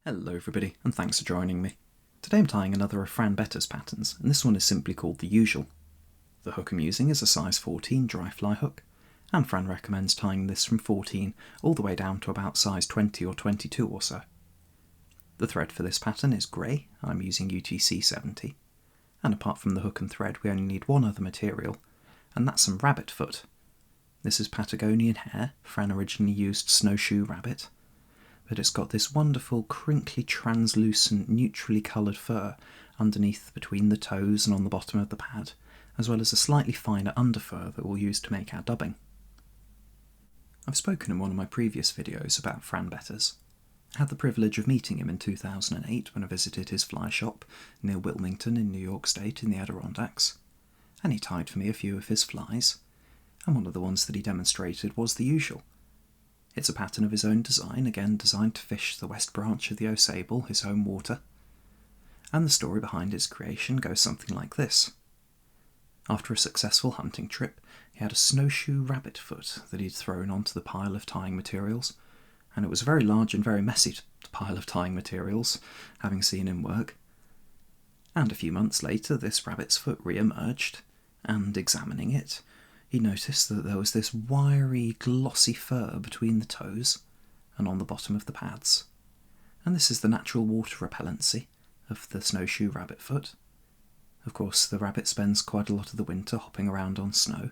Hello everybody, and thanks for joining me. Today I'm tying another of Fran Betters' patterns, and this one is simply called the usual. The hook I'm using is a size 14 dry fly hook, and Fran recommends tying this from 14 all the way down to about size 20 or 22 or so. The thread for this pattern is grey, I'm using UTC 70, and apart from the hook and thread we only need one other material, and that's some rabbit foot. This is Patagonian hair. Fran originally used snowshoe rabbit, but it's got this wonderful crinkly translucent neutrally coloured fur underneath between the toes and on the bottom of the pad, as well as a slightly finer underfur that we'll use to make our dubbing. I've spoken in one of my previous videos about Fran Betters. I had the privilege of meeting him in 2008 when I visited his fly shop near Wilmington in New York State in the Adirondacks, and he tied for me a few of his flies, and one of the ones that he demonstrated was the usual. It's a pattern of his own design, again designed to fish the west branch of the Ausable, his home water, and the story behind its creation goes something like this. After a successful hunting trip, he had a snowshoe rabbit foot that he'd thrown onto the pile of tying materials, and it was a very large and very messy pile of tying materials, having seen him work. And a few months later this rabbit's foot re-emerged, and examining it, he noticed that there was this wiry, glossy fur between the toes and on the bottom of the pads. And this is the natural water repellency of the snowshoe rabbit foot. Of course, the rabbit spends quite a lot of the winter hopping around on snow,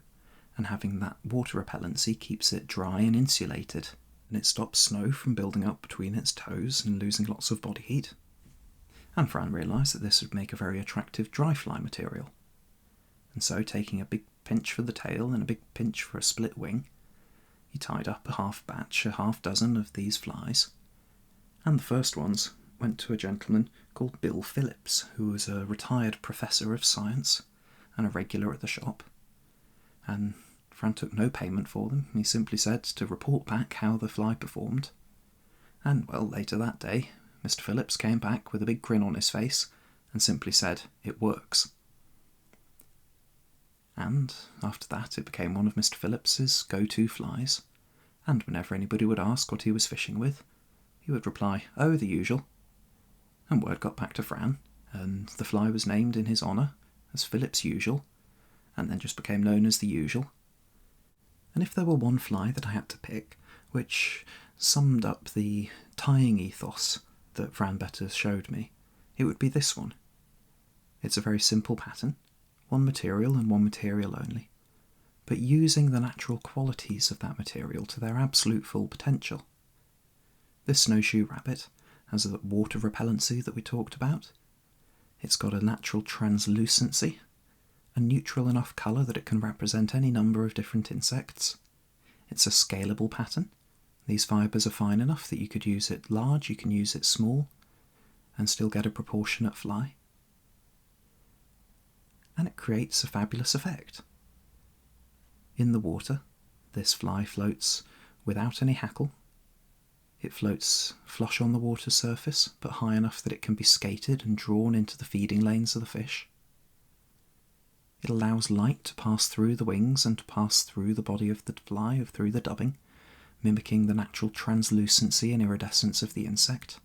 and having that water repellency keeps it dry and insulated, and it stops snow from building up between its toes and losing lots of body heat. And Fran realised that this would make a very attractive dry fly material. And so, taking a big pinch for the tail and a big pinch for a split wing, he tied up a half dozen of these flies, and the first ones went to a gentleman called Bill Phillips, who was a retired professor of science and a regular at the shop, and Fran took no payment for them. He simply said to report back how the fly performed, and well, later that day Mr. Phillips came back with a big grin on his face and simply said, "It works." And after that it became one of Mr. Phillips's go-to flies, and whenever anybody would ask what he was fishing with, he would reply, "Oh, the usual." And word got back to Fran, and the fly was named in his honour as Phillips Usual, and then just became known as the usual. And if there were one fly that I had to pick, which summed up the tying ethos that Fran Betters showed me, it would be this one. It's a very simple pattern, one material and one material only, but using the natural qualities of that material to their absolute full potential. This snowshoe rabbit has the water repellency that we talked about. It's got a natural translucency, a neutral enough colour that it can represent any number of different insects. It's a scalable pattern. These fibres are fine enough that you could use it large, you can use it small, and still get a proportionate fly. And it creates a fabulous effect. In the water, this fly floats without any hackle. It floats flush on the water surface, but high enough that it can be skated and drawn into the feeding lanes of the fish. It allows light to pass through the wings and to pass through the body of the fly, through the dubbing, mimicking the natural translucency and iridescence of the insect.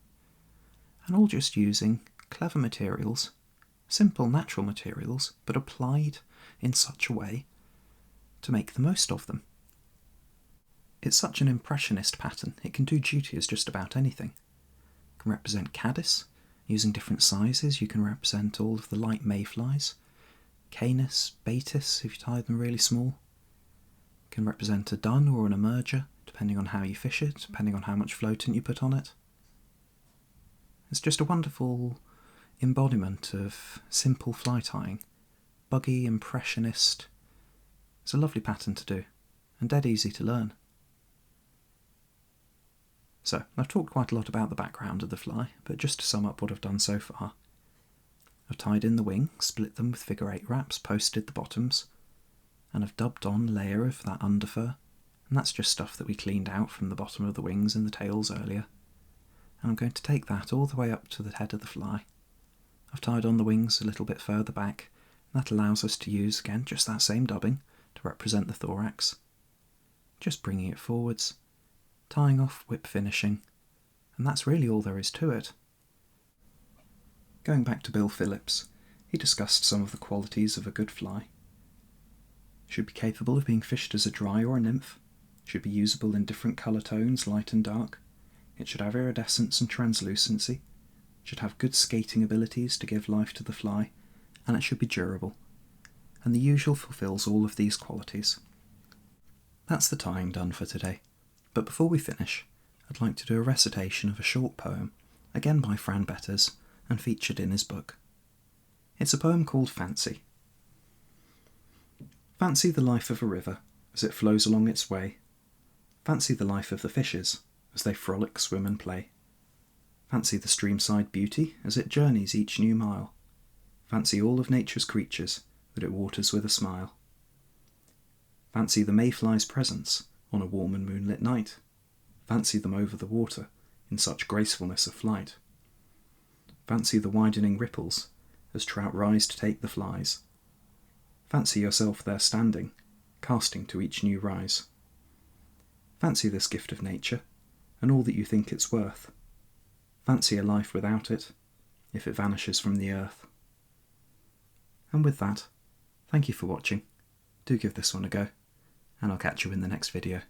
And all just using clever materials, simple natural materials, but applied in such a way to make the most of them. It's such an impressionist pattern, it can do duty as just about anything. It can represent caddis, using different sizes. You can represent all of the light mayflies, canis, batis if you tie them really small. It can represent a dun or an emerger, depending on how you fish it, depending on how much floatant you put on it. It's just a wonderful embodiment of simple fly tying, buggy, impressionist. It's a lovely pattern to do, and dead easy to learn. So, I've talked quite a lot about the background of the fly, but just to sum up what I've done so far. I've tied in the wing, split them with figure 8 wraps, posted the bottoms, and I've dubbed on a layer of that underfur, and that's just stuff that we cleaned out from the bottom of the wings and the tails earlier. And I'm going to take that all the way up to the head of the fly. I've tied on the wings a little bit further back, and that allows us to use, again, just that same dubbing to represent the thorax. Just bringing it forwards, tying off, whip finishing, and that's really all there is to it. Going back to Bill Phillips, he discussed some of the qualities of a good fly. Should be capable of being fished as a dry or a nymph, should be usable in different colour tones, light and dark, it should have iridescence and translucency, should have good skating abilities to give life to the fly, and it should be durable. And the usual fulfills all of these qualities. That's the tying done for today, but before we finish, I'd like to do a recitation of a short poem, again by Fran Betters, and featured in his book. It's a poem called Fancy. Fancy the life of a river as it flows along its way. Fancy the life of the fishes as they frolic, swim and play. Fancy the streamside beauty as it journeys each new mile. Fancy all of nature's creatures that it waters with a smile. Fancy the mayfly's presence on a warm and moonlit night. Fancy them over the water in such gracefulness of flight. Fancy the widening ripples as trout rise to take the flies. Fancy yourself there standing, casting to each new rise. Fancy this gift of nature, and all that you think it's worth. Fancy a life without it, if it vanishes from the earth. And with that, thank you for watching. Do give this one a go, and I'll catch you in the next video.